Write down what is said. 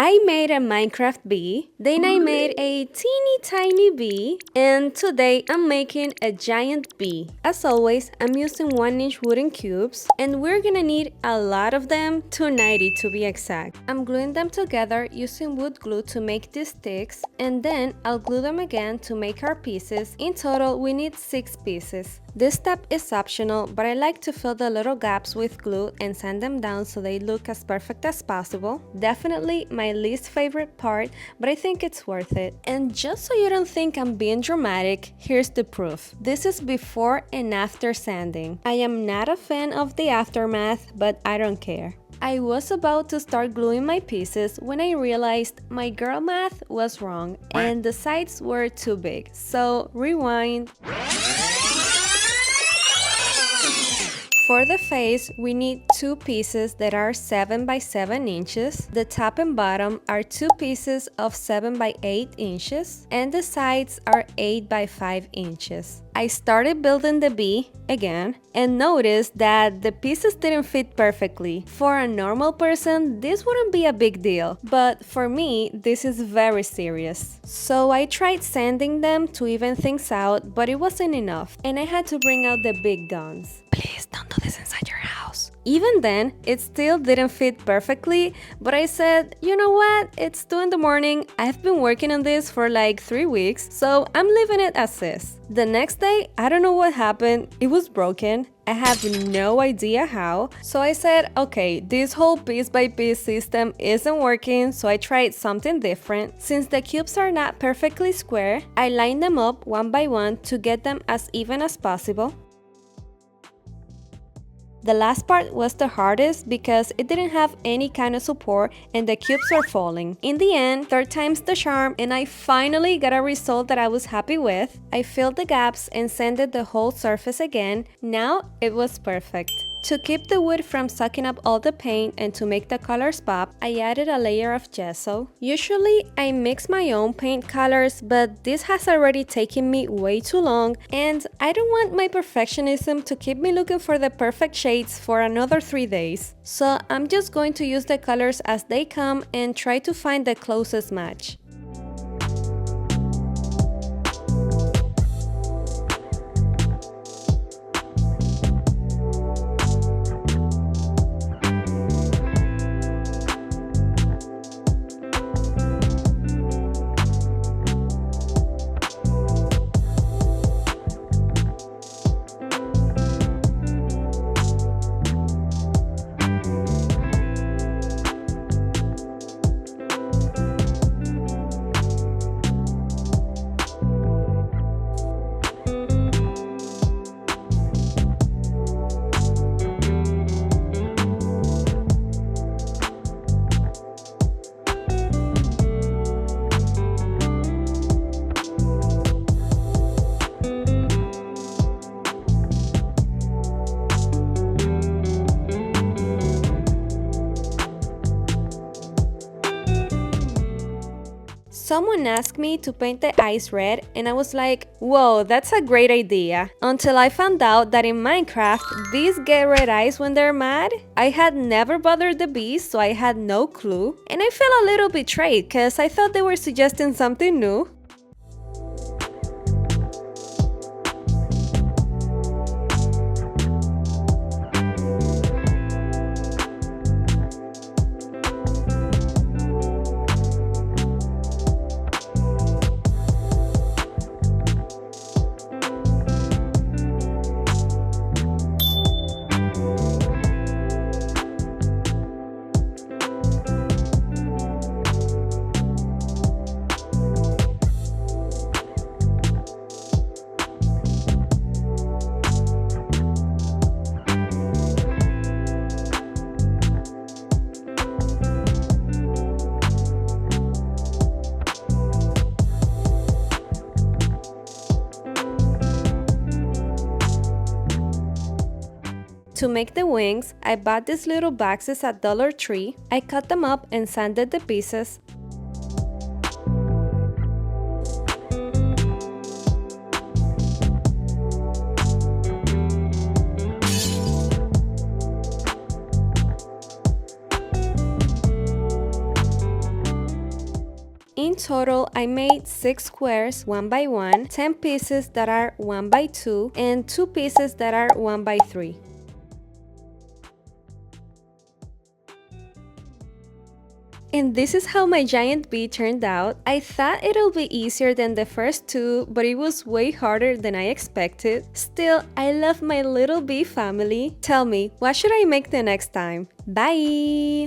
I made a Minecraft bee, then I made a teeny tiny bee, and today I'm making a giant bee. As always, I'm using 1-inch wooden cubes, and we're gonna need a lot of them, 290 to be exact. I'm gluing them together using wood glue to make these sticks, and then I'll glue them again to make our pieces. In total, we need 6 pieces. This step is optional, but I like to fill the little gaps with glue and sand them down so they look as perfect as possible. Definitely my least favorite part, but I think it's worth it. And just so you don't think I'm being dramatic, here's the proof. This is before and after sanding. I am not a fan of the aftermath, but I don't care. I was about to start gluing my pieces when I realized my girl math was wrong and the sides were too big. So rewind. For the face, we need 2 pieces that are 7 by 7 inches. The top and bottom are 2 pieces of 7 by 8 inches, and the sides are 8 by 5 inches. I started building the bee again and noticed that the pieces didn't fit perfectly. For a normal person, this wouldn't be a big deal, but for me, this is very serious. So I tried sanding them to even things out, but it wasn't enough, and I had to bring out the big guns. Please don't do this inside your house. Even then, it still didn't fit perfectly, but I said, you know what, it's 2 in the morning, I've been working on this for like 3 weeks, so I'm leaving it as is. The next day, I don't know what happened, it was broken. I have no idea how, so I said, okay, this whole piece by piece system isn't working, so I tried something different. Since the cubes are not perfectly square, I lined them up one by one to get them as even as possible. The last part was the hardest because it didn't have any kind of support and the cubes were falling. In the end, 3rd time's the charm, and I finally got a result that I was happy with. I filled the gaps and sanded the whole surface again. Now it was perfect. To keep the wood from sucking up all the paint and to make the colors pop, I added a layer of gesso. Usually, I mix my own paint colors, but this has already taken me way too long, and I don't want my perfectionism to keep me looking for the perfect shades for another 3 days. So I'm just going to use the colors as they come and try to find the closest match. Someone asked me to paint the eyes red, and I was like, whoa, that's a great idea. Until I found out that in Minecraft, bees get red eyes when they're mad. I had never bothered the bees, so I had no clue. And I felt a little betrayed because I thought they were suggesting something new. To make the wings, I bought these little boxes at Dollar Tree. I cut them up and sanded the pieces. In total, I made 6 squares 1 by 1, 10 pieces that are 1 by 2, and 2 pieces that are 1 by 3. And this is how my giant bee turned out. I thought it'll be easier than the first two, but it was way harder than I expected. Still, I love my little bee family. Tell me, what should I make the next time? Bye!